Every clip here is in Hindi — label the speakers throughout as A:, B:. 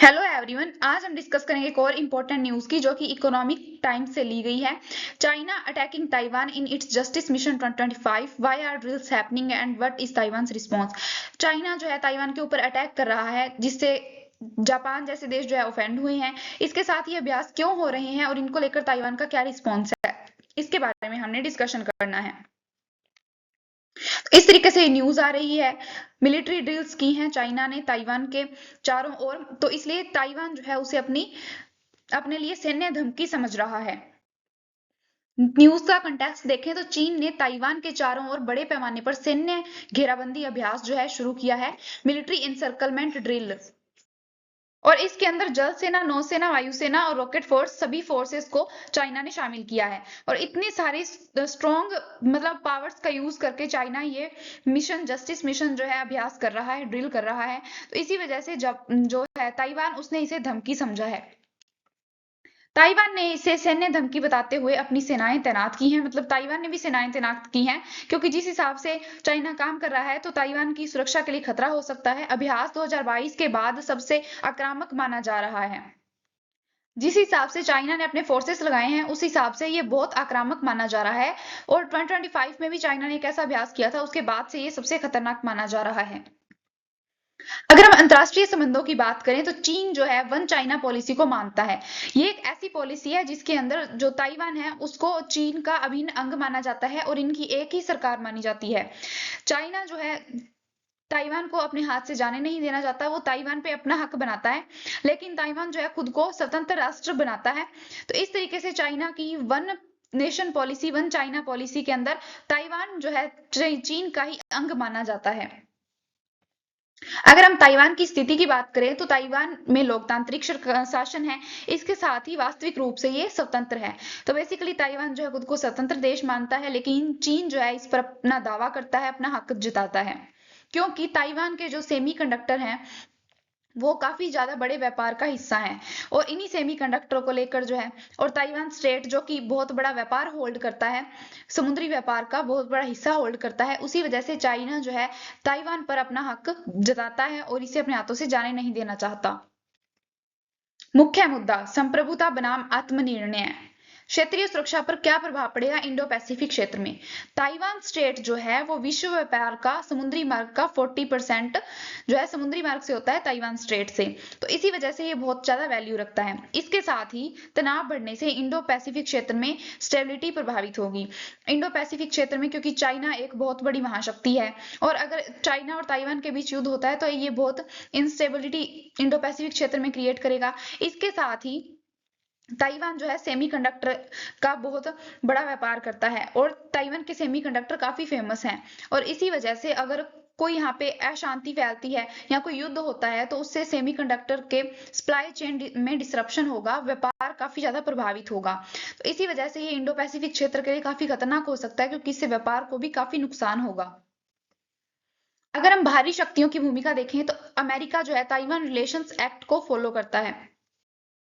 A: हेलो एवरीवन, आज हम डिस्कस करेंगे एक और इम्पोर्टेंट न्यूज की जो कि इकोनॉमिक टाइम्स से ली गई है। China attacking Taiwan in its Justice Mission 2025, why are drills happening and what is Taiwan's response. China जो है ताइवान के ऊपर अटैक कर रहा है, जिससे जापान जैसे देश जो है ऑफेंड हुए हैं। इसके साथ ये अभ्यास क्यों हो रहे हैं और इनको लेकर ताइवान का क्या रिस्पॉन्स है, इसके बारे में हमने डिस्कशन करना है। इस तरीके से न्यूज आ रही है, मिलिट्री ड्रिल्स की हैं चाइना ने ताइवान के चारों ओर, तो इसलिए ताइवान जो है उसे अपने लिए सैन्य धमकी समझ रहा है। न्यूज का कंटेक्स्ट देखें तो चीन ने ताइवान के चारों ओर बड़े पैमाने पर सैन्य घेराबंदी अभ्यास जो है शुरू किया है, मिलिट्री इंसर्कलमेंट ड्रिल। और इसके अंदर जल सेना, नौसेना, वायुसेना और रॉकेट फोर्स, सभी फोर्सेस को चाइना ने शामिल किया है। और इतने सारे स्ट्रॉन्ग पावर्स का यूज करके चाइना ये मिशन, जस्टिस मिशन जो है अभ्यास कर रहा है, ड्रिल कर रहा है। तो इसी वजह से जब जो है ताइवान, उसने इसे धमकी समझा है। ताइवान ने इसे सैन्य धमकी बताते हुए अपनी सेनाएं तैनात की हैं, ताइवान ने भी सेनाएं तैनात की हैं, क्योंकि जिस हिसाब से चाइना काम कर रहा है तो ताइवान की सुरक्षा के लिए खतरा हो सकता है। अभ्यास 2022 के बाद सबसे आक्रामक माना जा रहा है। जिस हिसाब से चाइना ने अपने फोर्सेस लगाए हैं उस हिसाब से ये बहुत आक्रामक माना जा रहा है। और 2025 में भी चाइना ने एक ऐसा अभ्यास किया था, उसके बाद से ये सबसे खतरनाक माना जा रहा है। अगर हम अंतरराष्ट्रीय संबंधों की बात करें तो चीन जो है वन चाइना पॉलिसी को मानता है। ये एक ऐसी पॉलिसी है जिसके अंदर जो ताइवान है उसको चीन का अभिन्न अंग माना जाता है और इनकी एक ही सरकार मानी जाती है। चाइना जो है ताइवान को अपने हाथ से जाने नहीं देना चाहता, वो ताइवान पे अपना हक बनाता है, लेकिन ताइवान जो है खुद को स्वतंत्र राष्ट्र बनाता है। तो इस तरीके से चाइना की one nation policy, one China policy के अंदर ताइवान जो है चीन का ही अंग माना जाता है। अगर हम ताइवान की स्थिति की बात करें तो ताइवान में लोकतांत्रिक शासन है, इसके साथ ही वास्तविक रूप से ये स्वतंत्र है। तो बेसिकली ताइवान जो है खुद को स्वतंत्र देश मानता है, लेकिन चीन जो है इस पर अपना दावा करता है, अपना हक जताता है, क्योंकि ताइवान के जो सेमीकंडक्टर हैं वो काफी ज्यादा बड़े व्यापार का हिस्सा है। और इन्हीं सेमीकंडक्टर को लेकर जो है, और ताइवान स्टेट जो कि बहुत बड़ा व्यापार होल्ड करता है, समुद्री व्यापार का बहुत बड़ा हिस्सा होल्ड करता है, उसी वजह से चाइना जो है ताइवान पर अपना हक जताता है और इसे अपने हाथों से जाने नहीं देना चाहता। मुख्य मुद्दा संप्रभुता बनाम आत्मनिर्णय। क्षेत्रीय सुरक्षा पर क्या प्रभाव पड़ेगा इंडो पैसिफिक क्षेत्र में। ताइवान स्टेट जो है वो विश्व व्यापार का समुद्री मार्ग का 40% जो है समुद्री मार्ग से होता है ताइवान स्टेट से, तो इसी वजह से ये बहुत ज्यादा वैल्यू रखता है। इसके साथ ही तनाव बढ़ने से इंडो पैसिफिक क्षेत्र में स्टेबिलिटी प्रभावित होगी। इंडो पैसिफिक क्षेत्र में, क्योंकि चाइना एक बहुत बड़ी महाशक्ति है, और अगर चाइना और ताइवान के बीच युद्ध होता है तो ये बहुत इंस्टेबिलिटी इंडो पैसिफिक क्षेत्र में क्रिएट करेगा। इसके साथ ही ताइवान जो है सेमीकंडक्टर का बहुत बड़ा व्यापार करता है और ताइवान के सेमीकंडक्टर काफी फेमस हैं। और इसी वजह से अगर कोई यहाँ पे अशांति फैलती है या कोई युद्ध होता है तो उससे सेमीकंडक्टर के सप्लाई चेन में डिसरप्शन होगा, व्यापार काफी ज्यादा प्रभावित होगा। तो इसी वजह से ये इंडो पैसिफिक क्षेत्र के लिए काफी खतरनाक हो सकता है, क्योंकि इससे व्यापार को भी काफी नुकसान होगा। अगर हम बाहरी शक्तियों की भूमिका देखें तो अमेरिका जो है ताइवान रिलेशंस एक्ट को फॉलो करता है।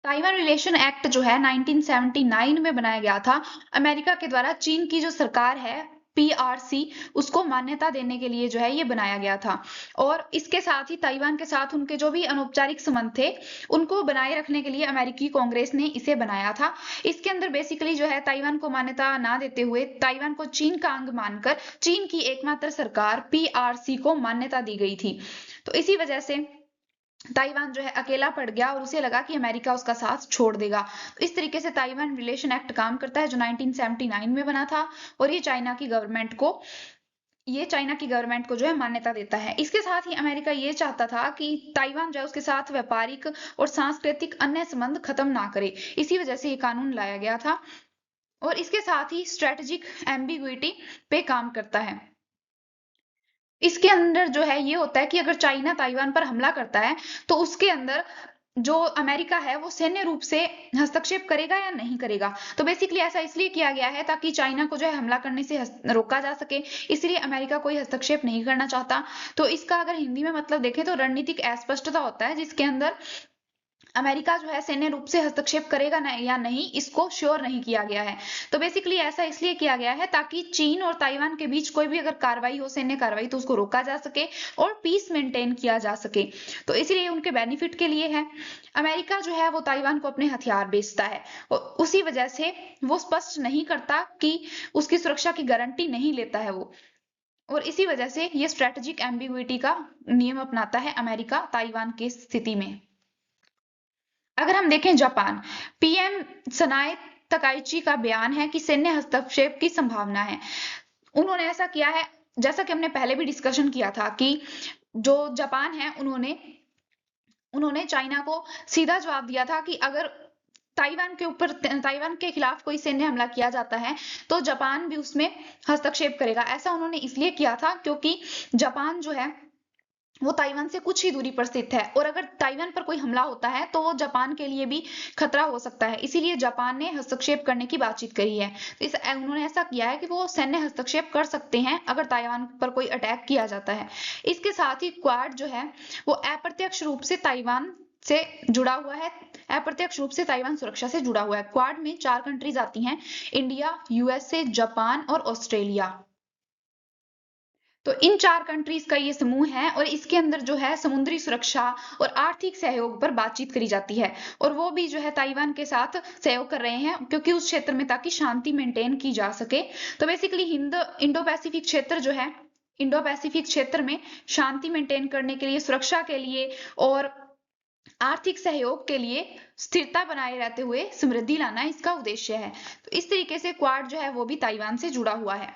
A: ताइवान रिलेशन एक्ट जो है 1979 में बनाया गया था, अमेरिका के द्वारा चीन की जो सरकार है पीआरसी, उसको मान्यता देने के लिए जो है ये बनाया गया था। और इसके साथ ही ताइवान के साथ उनके जो भी अनौपचारिक संबंध थे उनको बनाए रखने के लिए अमेरिकी कांग्रेस ने इसे बनाया था। इसके अंदर बेसिकली जो है ताइवान को मान्यता ना देते हुए ताइवान को चीन का अंग मानकर चीन की एकमात्र सरकार पीआरसी को मान्यता दी गई थी। तो इसी वजह से ताइवान जो है अकेला पड़ गया और उसे लगा कि अमेरिका उसका साथ छोड़ देगा। तो इस तरीके से ताइवान रिलेशन एक्ट काम करता है, जो 1979 में बना था, और ये चाइना की गवर्नमेंट को जो है मान्यता देता है। इसके साथ ही अमेरिका ये चाहता था कि ताइवान जो है उसके साथ व्यापारिक और सांस्कृतिक अन्य संबंध खत्म ना करे, इसी वजह से ये कानून लाया गया था। और इसके साथ ही स्ट्रेटेजिक एम्बिग्विटी पे काम करता है। इसके अंदर जो है ये होता है कि अगर चाइना ताइवान पर हमला करता है तो उसके अंदर जो अमेरिका है वो सैन्य रूप से हस्तक्षेप करेगा या नहीं करेगा। तो बेसिकली ऐसा इसलिए किया गया है ताकि चाइना को जो है हमला करने से रोका जा सके, इसलिए अमेरिका कोई हस्तक्षेप नहीं करना चाहता। तो इसका अगर हिंदी में मतलब देखें तो रणनीतिक अस्पष्टता होता है, जिसके अंदर अमेरिका जो है सैन्य रूप से हस्तक्षेप करेगा ना या नहीं, इसको श्योर नहीं किया गया है। तो बेसिकली ऐसा इसलिए किया गया है ताकि चीन और ताइवान के बीच कोई भी अगर कार्रवाई हो, सैन्य कार्रवाई, तो उसको रोका जा सके और पीस मेंटेन किया जा सके। तो इसीलिए उनके बेनिफिट के लिए है। अमेरिका जो है वो ताइवान को अपने हथियार बेचता है और उसी वजह से वो स्पष्ट नहीं करता कि उसकी सुरक्षा की गारंटी नहीं लेता है वो, और इसी वजह से ये स्ट्रेटेजिक एम्बिग्विटी का नियम अपनाता है अमेरिका ताइवान की स्थिति में। अगर हम देखें जापान, पीएम सनाए तकाइची का बयान है कि सैन्य हस्तक्षेप की संभावना है। उन्होंने ऐसा किया है, जैसा कि हमने पहले भी डिस्कशन किया था कि जो जापान है उन्होंने चाइना को सीधा जवाब दिया था कि अगर ताइवान के खिलाफ कोई सैन्य हमला किया जाता है तो जापान भी उसमें हस्तक्षेप करेगा। ऐसा उन्होंने इसलिए किया था क्योंकि जापान जो है वो ताइवान से कुछ ही दूरी पर स्थित है और अगर ताइवान पर कोई हमला होता है तो वो जापान के लिए भी खतरा हो सकता है, इसीलिए जापान ने हस्तक्षेप करने की बातचीत करी है। तो उन्होंने ऐसा किया है कि वो सैन्य हस्तक्षेप कर सकते हैं अगर ताइवान पर कोई अटैक किया जाता है। इसके साथ ही क्वाड जो है वो अप्रत्यक्ष रूप से ताइवान से जुड़ा हुआ है, अप्रत्यक्ष रूप से ताइवान सुरक्षा से जुड़ा हुआ है। क्वाड में 4 कंट्रीज आती हैं, इंडिया, यूएसए, जापान और ऑस्ट्रेलिया। तो इन 4 कंट्रीज का ये समूह है और इसके अंदर जो है समुद्री सुरक्षा और आर्थिक सहयोग पर बातचीत करी जाती है और वो भी जो है ताइवान के साथ सहयोग कर रहे हैं क्योंकि उस क्षेत्र में ताकि शांति मेंटेन की जा सके। तो बेसिकली इंडो पैसिफिक क्षेत्र जो है, इंडो पैसिफिक क्षेत्र में शांति मेंटेन करने के लिए, सुरक्षा के लिए और आर्थिक सहयोग के लिए स्थिरता बनाए रहते हुए समृद्धि लाना इसका उद्देश्य है। तो इस तरीके से क्वाड जो है वो भी ताइवान से जुड़ा हुआ है।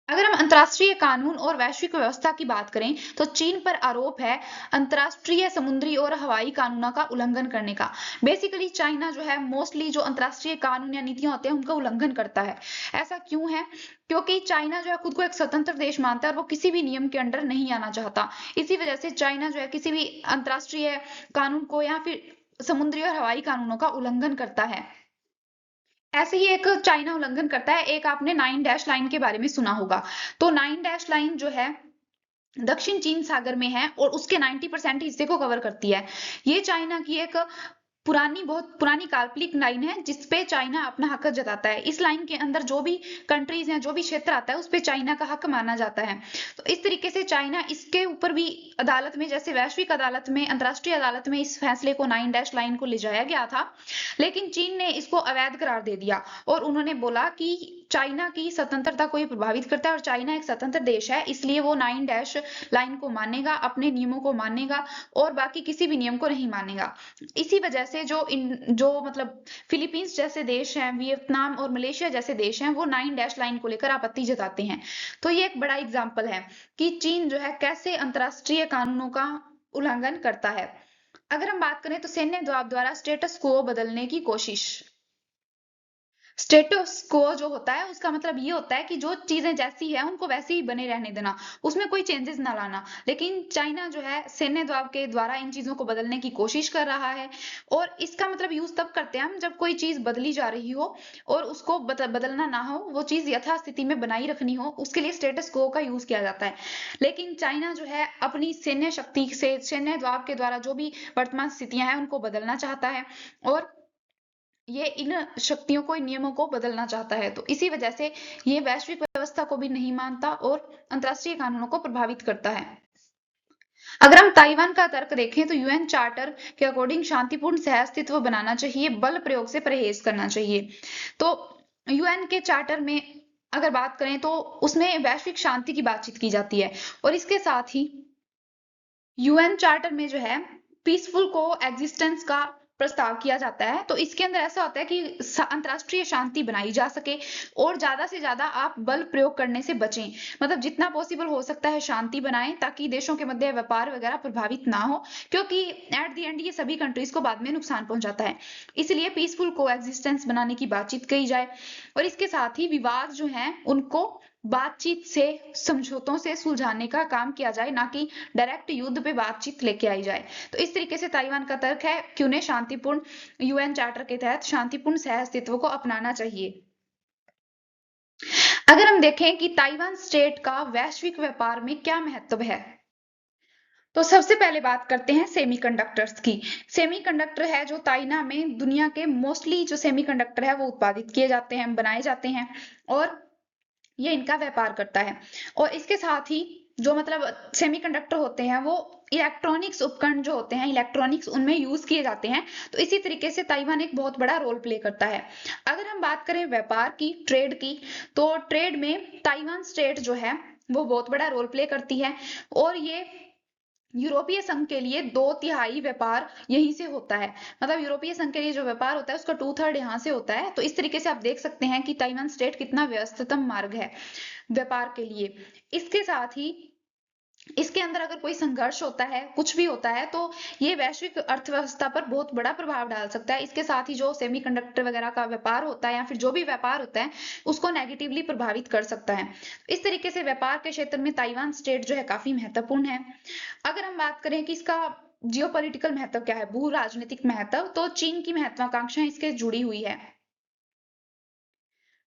A: अगर हम अंतर्राष्ट्रीय कानून और वैश्विक व्यवस्था की बात करें तो चीन पर आरोप है अंतर्राष्ट्रीय समुद्री और हवाई कानूनों का उल्लंघन करने का। बेसिकली चाइना जो है मोस्टली जो अंतर्राष्ट्रीय कानून या नीतियां होते हैं उनका उल्लंघन करता है। ऐसा क्यों है? क्योंकि चाइना जो है खुद को एक स्वतंत्र देश मानता है और वो किसी भी नियम के अंडर नहीं आना चाहता। इसी वजह से चाइना जो है किसी भी अंतर्राष्ट्रीय कानून को या फिर समुद्री और हवाई कानूनों का उल्लंघन करता है। ऐसे ही एक चाइना उल्लंघन करता है, एक आपने 9 डैश लाइन के बारे में सुना होगा। तो 9 डैश लाइन जो है दक्षिण चीन सागर में है और उसके 90% हिस्से को कवर करती है। ये चाइना की एक बहुत पुरानी काल्पनिक लाइन है जिसपे चाइना अपना हक जताता है। इस लाइन के अंदर जो भी कंट्रीज हैं, जो भी क्षेत्र आता है उस पे चाइना का हक माना जाता है। तो इस तरीके से चाइना इसके ऊपर भी अदालत में, जैसे वैश्विक अदालत में, अंतर्राष्ट्रीय अदालत में इस फैसले को 9 डैश लाइन को ले जाया गया था, लेकिन चीन ने इसको अवैध करार दे दिया और उन्होंने बोला कि चाइना की स्वतंत्रता को ये प्रभावित करता है और चाइना एक स्वतंत्र देश है, इसलिए वो 9 डैश लाइन को मानेगा, अपने नियमों को मानेगा और बाकी किसी भी नियम को नहीं मानेगा। इसी वजह से जो मतलब फिलीपींस जैसे देश हैं, वियतनाम और मलेशिया जैसे देश हैं, वो 9 डैश लाइन को लेकर आपत्ति जताते हैं। तो ये एक बड़ा एग्जाम्पल है कि चीन जो है कैसे अंतरराष्ट्रीय कानूनों का उल्लंघन करता है। अगर हम बात करें तो सैन्य दबाव द्वारा स्टेटस को बदलने की कोशिश। स्टेटस को जो होता है उसका मतलब ये होता है कि जो चीजें जैसी है उनको वैसे ही बने रहने देना, उसमें कोई चेंजेस ना लाना। लेकिन चाइना जो है सैन्य दबाव के द्वारा इन चीजों को बदलने की कोशिश कर रहा है और इसका मतलब यूज तब करते हैं हम जब कोई चीज बदली जा रही हो और उसको बदलना ना हो, वो चीज यथास्थिति में बनाई रखनी हो, उसके लिए स्टेटस को का यूज किया जाता है। लेकिन चाइना जो है अपनी सैन्य शक्ति से, सैन्य दबाव के द्वारा जो भी वर्तमान स्थितियां हैं उनको बदलना चाहता है और ये इन शक्तियों को, इन नियमों को बदलना चाहता है। तो इसी वजह से ये वैश्विक व्यवस्था को भी नहीं मानता और अंतरराष्ट्रीय कानूनों को प्रभावित करता है। अगर हम ताइवान का तर्क देखें तो यूएन चार्टर के अकॉर्डिंग शांतिपूर्ण सहअस्तित्व बनाना चाहिए, बल प्रयोग से परहेज करना चाहिए। तो यूएन के चार्टर में अगर बात करें तो उसमें वैश्विक शांति की बातचीत की जाती है और इसके साथ ही यूएन चार्टर में जो है पीसफुल को एग्जिस्टेंस का प्रस्ताव किया जाता है। तो इसके अंदर ऐसा होता है कि अंतरराष्ट्रीय शांति बनाई जा सके और ज्यादा से ज्यादा आप बल प्रयोग करने से बचें, मतलब जितना पॉसिबल हो सकता है शांति बनाएं ताकि देशों के मध्य व्यापार वगैरह प्रभावित ना हो, क्योंकि एट द एंड ये सभी कंट्रीज को बाद में नुकसान पहुंचाता है। इसलिए पीसफुल को एग्जिस्टेंस बनाने की बातचीत कही जाए और इसके साथ ही विवाद जो है उनको बातचीत से, समझौतों से सुलझाने का काम किया जाए, ना कि डायरेक्ट युद्ध पे बातचीत लेके आई जाए। तो इस तरीके से ताइवान का तर्क है कि उन्हें शांतिपूर्ण यूएन चार्टर के तहत शांतिपूर्ण सह अस्तित्व को अपनाना चाहिए। अगर हम देखें कि ताइवान स्टेट का वैश्विक व्यापार में क्या महत्व है, तो सबसे पहले बात करते हैं सेमीकंडक्टर्स की। सेमीकंडक्टर है जो चाइना में दुनिया के मोस्टली जो सेमीकंडक्टर है वो उत्पादित किए जाते हैं, बनाए जाते हैं, और ये इनका व्यापार करता है। और इसके साथ ही जो मतलब सेमीकंडक्टर होते हैं वो इलेक्ट्रॉनिक्स उपकरण जो होते हैं, इलेक्ट्रॉनिक्स उनमें यूज किए जाते हैं। तो इसी तरीके से ताइवान एक बहुत बड़ा रोल प्ले करता है। अगर हम बात करें व्यापार की, ट्रेड की, तो ट्रेड में ताइवान स्टेट जो है वो बहुत बड़ा रोल प्ले करती है। और ये यूरोपीय संघ के लिए 2/3 व्यापार यहीं से होता है। मतलब यूरोपीय संघ के लिए जो व्यापार होता है उसका 2/3 यहाँ से होता है। तो इस तरीके से आप देख सकते हैं कि ताइवान स्टेट कितना व्यस्ततम मार्ग है व्यापार के लिए। इसके साथ ही इसके अंदर अगर कोई संघर्ष होता है, कुछ भी होता है, तो ये वैश्विक अर्थव्यवस्था पर बहुत बड़ा प्रभाव डाल सकता है। इसके साथ ही जो सेमीकंडक्टर वगैरह का व्यापार होता है या फिर जो भी व्यापार होता है उसको नेगेटिवली प्रभावित कर सकता है। इस तरीके से व्यापार के क्षेत्र में ताइवान स्टेट जो है काफी महत्वपूर्ण है। अगर हम बात करें कि इसका जियोपॉलिटिकल महत्व क्या है, भू राजनीतिक महत्व, तो चीन की महत्वाकांक्षा इसके जुड़ी हुई है।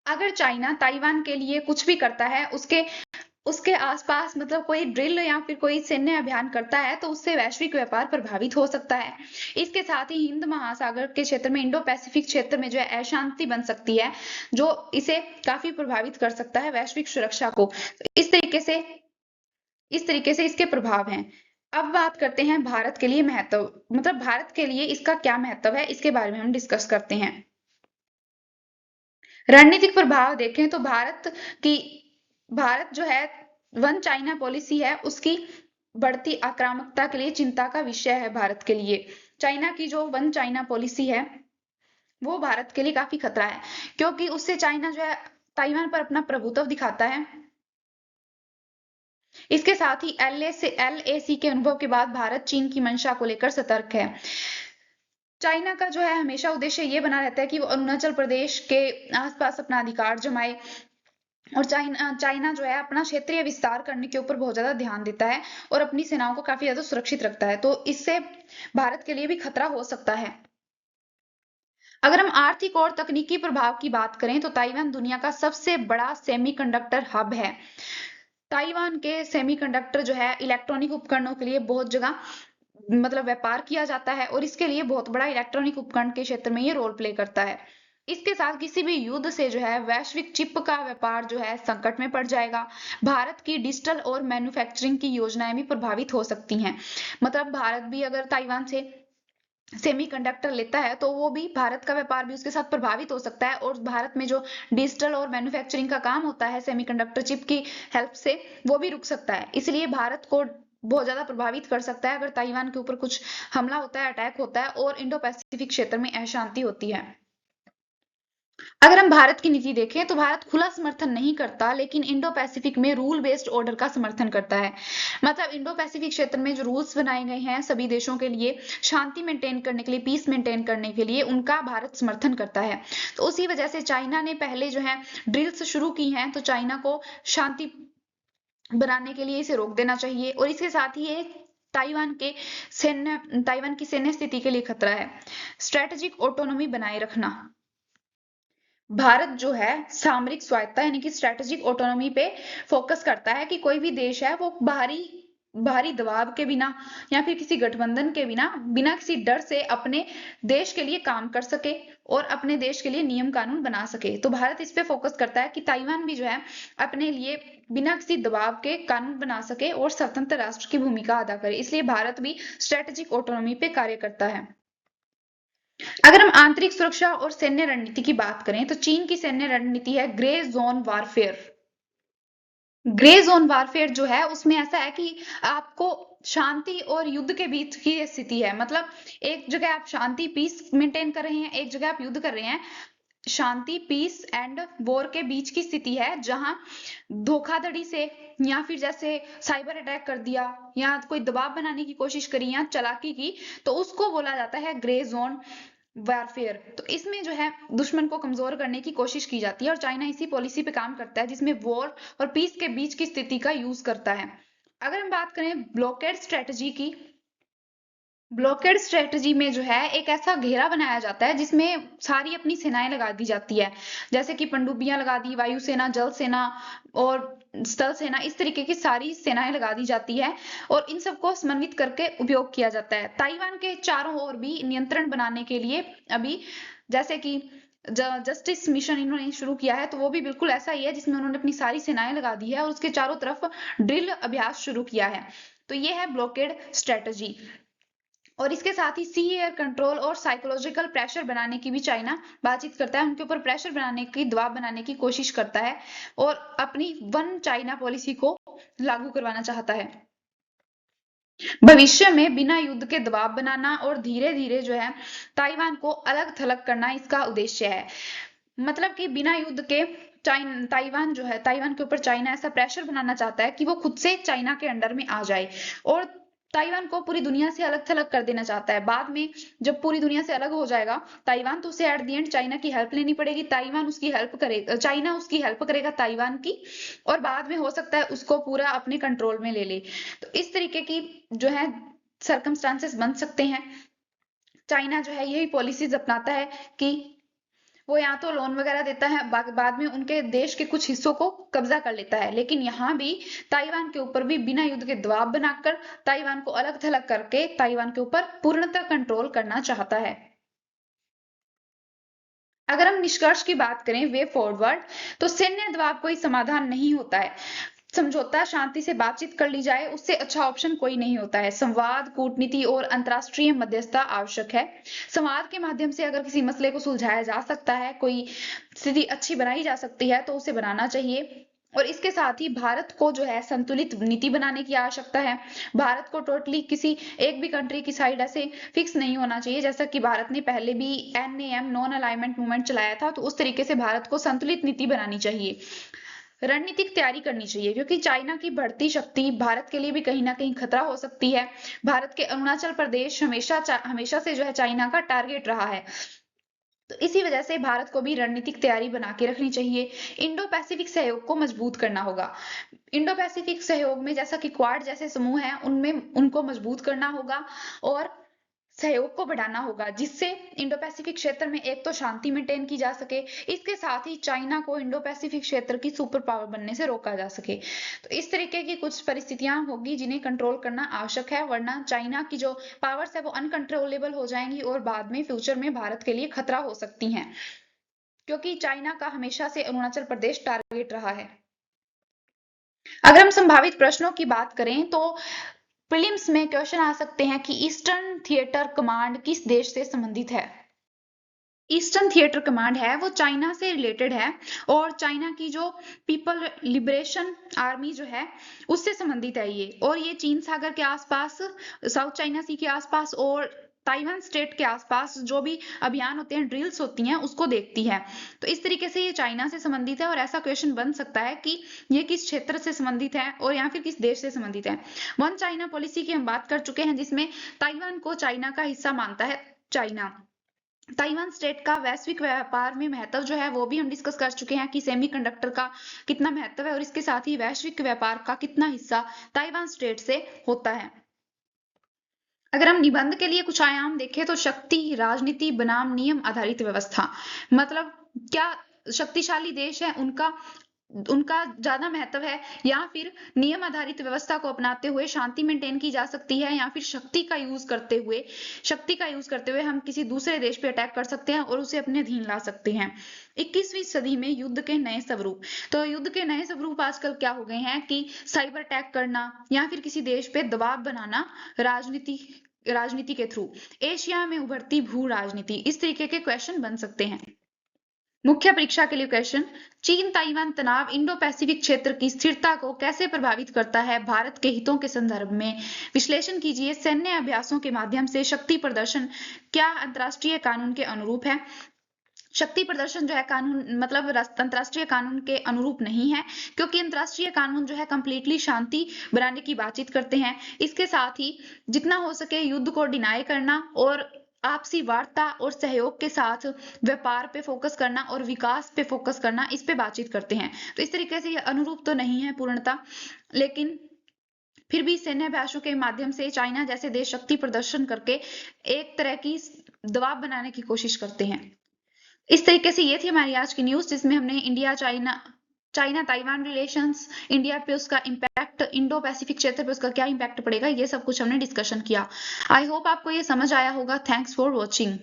A: अगर चाइना ताइवान के लिए कुछ भी करता है, उसके उसके आसपास मतलब कोई ड्रिल या फिर कोई सैन्य अभियान करता है, तो उससे वैश्विक व्यापार प्रभावित हो सकता है। इसके साथ ही हिंद महासागर के क्षेत्र में, इंडो पैसिफिक क्षेत्र में जो है अशांति बन सकती है, जो इसे काफी प्रभावित कर सकता है वैश्विक सुरक्षा को। तो इस तरीके से इसके प्रभाव हैं। अब बात करते हैं भारत के लिए महत्व, मतलब भारत के लिए इसका क्या महत्व है, इसके बारे में हम डिस्कस करते हैं। रणनीतिक प्रभाव देखें तो की भारत जो है वन चाइना पॉलिसी है, उसकी बढ़ती आक्रामकता के लिए चिंता का विषय है भारत के लिए। चाइना की जो वन चाइना पॉलिसी है वो भारत के लिए काफी खतरा है, क्योंकि उससे चाइना जो है ताइवान पर अपना प्रभुत्व दिखाता है। इसके साथ ही एलएसी के अनुभव के बाद भारत चीन की मंशा को लेकर सतर्क है। चाइना का जो है हमेशा उद्देश्य ये बना रहता है कि वो अरुणाचल प्रदेश के आसपास अपना अधिकार जमाए, और चाइना चाइना जो है अपना क्षेत्रीय विस्तार करने के ऊपर बहुत ज्यादा ध्यान देता है और अपनी सेनाओं को काफी ज्यादा सुरक्षित रखता है। तो इससे भारत के लिए भी खतरा हो सकता है। अगर हम आर्थिक और तकनीकी प्रभाव की बात करें तो ताइवान दुनिया का सबसे बड़ा सेमीकंडक्टर हब है। ताइवान के सेमीकंडक्टर जो है इलेक्ट्रॉनिक उपकरणों के लिए बहुत जगह मतलब व्यापार किया जाता है, और इसके लिए बहुत बड़ा इलेक्ट्रॉनिक उपकरण के क्षेत्र में ये रोल प्ले करता है। इसके साथ किसी भी युद्ध से जो है वैश्विक चिप का व्यापार जो है संकट में पड़ जाएगा। भारत की डिजिटल और मैन्युफैक्चरिंग की योजनाएं भी प्रभावित हो सकती हैं। मतलब भारत भी अगर ताइवान से सेमीकंडक्टर लेता है तो वो भी, भारत का व्यापार भी उसके साथ प्रभावित हो सकता है, और भारत में जो डिजिटल और मैन्युफैक्चरिंग का काम होता है सेमीकंडक्टर चिप की हेल्प से, वो भी रुक सकता है। इसलिए भारत को बहुत ज्यादा प्रभावित कर सकता है अगर ताइवान के ऊपर कुछ हमला होता है, अटैक होता है और इंडो पैसिफिक क्षेत्र में अशांति होती है। अगर हम भारत की नीति देखें तो भारत खुला समर्थन नहीं करता, लेकिन इंडो पैसिफिक में रूल बेस्ड ऑर्डर का समर्थन करता है। मतलब इंडो पैसिफिक क्षेत्र में जो रूल्स बनाए गए हैं सभी देशों के लिए शांति मेंटेन करने के लिए, पीस मेंटेन करने के लिए, उनका भारत समर्थन करता है। तो उसी वजह से चाइना ने पहले जो है ड्रिल्स शुरू की हैं, तो चाइना को शांति बनाने के लिए इसे रोक देना चाहिए। और इसके साथ ही ये ताइवान की सैन्य स्थिति के लिए खतरा है। स्ट्रेटेजिक ऑटोनॉमी बनाए रखना, भारत जो है सामरिक स्वायत्तता यानी कि स्ट्रेटेजिक ऑटोनॉमी पे फोकस करता है कि कोई भी देश है वो बाहरी बाहरी दबाव के बिना या फिर किसी गठबंधन के बिना, बिना किसी डर से अपने देश के लिए काम कर सके और अपने देश के लिए नियम कानून बना सके। तो भारत इस पे फोकस करता है कि ताइवान भी जो है अपने लिए बिना किसी दबाव के कानून बना सके और स्वतंत्र राष्ट्र की भूमिका अदा करे। इसलिए भारत भी स्ट्रेटेजिक ऑटोनॉमी पे कार्य करता है। अगर हम आंतरिक सुरक्षा और सैन्य रणनीति की बात करें तो चीन की सैन्य रणनीति है grey zone warfare. Grey zone warfare जो है उसमें ऐसा है कि आपको शांति और युद्ध के बीच की स्थिति है। मतलब एक जगह आप शांति पीस मेंटेन कर रहे हैं, एक जगह आप युद्ध कर रहे हैं। शांति पीस एंड वॉर के बीच की स्थिति है, जहां धोखाधड़ी से या फिर जैसे साइबर अटैक कर दिया या कोई दबाव बनाने की कोशिश करी या चालाकी की, तो उसको बोला जाता है ग्रे जोन वारफेयर। तो इसमें जो है दुश्मन को कमजोर करने की कोशिश की जाती है, और चाइना इसी पॉलिसी पे काम करता है जिसमें वॉर और पीस के बीच की स्थिति का यूज करता है। अगर हम बात करें ब्लॉकेड स्ट्रेटजी की, ब्लॉकेड स्ट्रेटजी में जो है एक ऐसा घेरा बनाया जाता है जिसमें सारी अपनी सेनाएं लगा दी जाती है, जैसे कि पनडुब्बियां लगा दी, वायुसेना, जल सेना और स्थल सेना, इस तरीके की सारी सेनाएं लगा दी जाती है और इन सबको समन्वित करके उपयोग किया जाता है। ताइवान के चारों ओर भी नियंत्रण बनाने के लिए अभी जैसे कि जस्टिस मिशन इन्होंने शुरू किया है, तो वो भी बिल्कुल ऐसा ही है जिसमें उन्होंने अपनी सारी सेनाएं लगा दी है और उसके चारों तरफ ड्रिल अभ्यास शुरू किया है। तो ये है ब्लॉकेड स्ट्रेटजी। और इसके साथ ही सी एयर कंट्रोल और साइकोलॉजिकल प्रेशर बनाने की भी चाइना बातचीत करता है, उनके ऊपर प्रेशर बनाने की, दबाव बनाने की कोशिश करता है और अपनी वन चाइना पॉलिसी को लागू करवाना चाहता है। भविष्य में बिना युद्ध के दबाव बनाना और धीरे धीरे जो है ताइवान को अलग थलग करना इसका उद्देश्य है। मतलब कि बिना युद्ध के ताइवान जो है, ताइवान के ऊपर चाइना ऐसा प्रेशर बनाना चाहता है कि वो खुद से चाइना के अंडर में आ जाए और ताइवान को पूरी दुनिया से अलग थलग कर देना चाहता है। बाद में जब पूरी दुनिया से अलग हो जाएगा ताइवान, तो उसे एट द एंड चाइना की हेल्प लेनी पड़ेगी, ताइवान उसकी हेल्प करेगा, चाइना उसकी हेल्प करेगा ताइवान की, और बाद में हो सकता है उसको पूरा अपने कंट्रोल में ले ले। तो इस तरीके की जो है सर्कमस्टांसेस बन सकते हैं। चाइना जो है यही पॉलिसीज अपनाता है कि वो या तो लोन वगैरह देता है, बाद में उनके देश के कुछ हिस्सों को कब्जा कर लेता है, लेकिन यहाँ भी ताइवान के ऊपर भी बिना युद्ध के दबाव बनाकर ताइवान को अलग थलग करके ताइवान के ऊपर पूर्णतः कंट्रोल करना चाहता है। अगर हम निष्कर्ष की बात करें वे फॉरवर्ड, तो सैन्य दबाव कोई समाधान नहीं होता है। समझौता, शांति से बातचीत कर ली जाए, उससे अच्छा ऑप्शन कोई नहीं होता है। संवाद, कूटनीति और अंतर्राष्ट्रीय मध्यस्थता आवश्यक है। संवाद के माध्यम से अगर किसी मसले को सुलझाया जा सकता है, कोई स्थिति अच्छी बनाई जा सकती है, तो उसे बनाना चाहिए। और इसके साथ ही भारत को जो है संतुलित नीति बनाने की आवश्यकता है। भारत को टोटली किसी एक भी कंट्री की साइड ऐसे फिक्स नहीं होना चाहिए, जैसा कि भारत ने पहले भी NAM, नॉन अलाइनमेंट मूवमेंट चलाया था, तो उस तरीके से भारत को संतुलित नीति बनानी चाहिए। रणनीतिक तैयारी करनी चाहिए, क्योंकि चाइना की बढ़ती शक्ति भारत के लिए भी कहीं ना कहीं खतरा हो सकती है। भारत के अरुणाचल प्रदेश हमेशा से जो है चाइना का टारगेट रहा है, तो इसी वजह से भारत को भी रणनीतिक तैयारी बना के रखनी चाहिए। इंडो पैसिफिक सहयोग को मजबूत करना होगा। इंडो पैसिफिक सहयोग में जैसा कि क्वाड जैसे समूह हैं, उनमें उनको मजबूत करना होगा और सहयोग को बढ़ाना होगा, जिससे इंडो पैसिफिक क्षेत्र में एक तो शांति मेंटेन की जा सके, इसके साथ ही चाइना को इंडो पैसिफिक क्षेत्र की सुपर पावर बनने से रोका जा सके। तो इस तरीके की कुछ परिस्थितियां होगी जिन्हें कंट्रोल करना आवश्यक है, वरना चाइना की जो पावर्स है वो अनकंट्रोलेबल हो जाएंगी और बाद में फ्यूचर में भारत के लिए खतरा हो सकती हैं, क्योंकि चाइना का हमेशा से अरुणाचल प्रदेश टारगेट रहा है। अगर हम संभावित प्रश्नों की बात करें तो प्रीलिम्स में क्वेश्चन आ सकते हैं कि ईस्टर्न थिएटर कमांड किस देश से संबंधित है। ईस्टर्न थिएटर कमांड है वो चाइना से रिलेटेड है और चाइना की जो पीपल लिबरेशन आर्मी जो है उससे संबंधित है ये, और ये चीन सागर के आसपास, साउथ चाइना सी के आसपास और ताइवान स्टेट के आसपास जो भी अभियान होते हैं, ड्रिल्स होती हैं, उसको देखती है। तो इस तरीके से ये चाइना से संबंधित है और ऐसा क्वेश्चन बन सकता है कि ये किस क्षेत्र से संबंधित है और या फिर किस देश से संबंधित है। वन चाइना पॉलिसी की हम बात कर चुके हैं, जिसमें ताइवान को चाइना का हिस्सा मानता है चाइना। ताइवान स्टेट का वैश्विक व्यापार में महत्व जो है वो भी हम डिस्कस कर चुके हैं कि सेमीकंडक्टर का कितना महत्व है और इसके साथ ही वैश्विक व्यापार का कितना हिस्सा ताइवान स्टेट से होता है। अगर हम निबंध के लिए कुछ आयाम देखें तो शक्ति, राजनीति बनाम नियम आधारित व्यवस्था, मतलब क्या शक्तिशाली देश है उनका उनका ज्यादा महत्व है या फिर नियम आधारित व्यवस्था को अपनाते हुए शांति मेंटेन की जा सकती है, या फिर शक्ति का यूज करते हुए हम किसी दूसरे देश पे अटैक कर सकते हैं और उसे अपने अधीन ला सकते हैं। 21वीं सदी में युद्ध के नए स्वरूप, तो युद्ध के नए स्वरूप आजकल क्या हो गए हैं कि साइबर अटैक करना या फिर किसी देश पे दबाव बनाना राजनीति के थ्रू। एशिया में उभरती भू राजनीति, इस तरीके के क्वेश्चन बन सकते हैं। मुख्य परीक्षा के लिए क्वेश्चन, चीन ताइवान तनाव इंडो पैसिफिक क्षेत्र की स्थिरता को कैसे प्रभावित करता है भारत के हितों के संदर्भ में विश्लेषण कीजिए। सैन्य अभ्यासों के माध्यम से शक्ति प्रदर्शन क्या अंतरराष्ट्रीय कानून के अनुरूप है। शक्ति प्रदर्शन जो है कानून मतलब अंतरराष्ट्रीय कानून के अनुरूप नहीं है, क्योंकि अंतरराष्ट्रीय कानून जो है कंप्लीटली शांति बनाने की बातचीत करते हैं। इसके साथ ही जितना हो सके युद्ध को डिनाई करना और आपसी वार्ता और सहयोग के साथ व्यापार पे फोकस करना और विकास पे फोकस करना, इस पे बातचीत करते हैं। तो इस तरीके से ये अनुरूप तो नहीं है पूर्णता, लेकिन फिर भी सैन्य अभ्यासों के माध्यम से चाइना जैसे देश शक्ति प्रदर्शन करके एक तरह की दबाव बनाने की कोशिश करते हैं। इस तरीके से ये थी हमारी आज की न्यूज, जिसमें हमने India China Taiwan relations, India पे उसका इम्पैक्ट, इंडो पैसिफिक क्षेत्र पे उसका क्या इम्पैक्ट पड़ेगा, ये सब कुछ हमने डिस्कशन किया। आई होप आपको ये समझ आया होगा। Thanks for watching.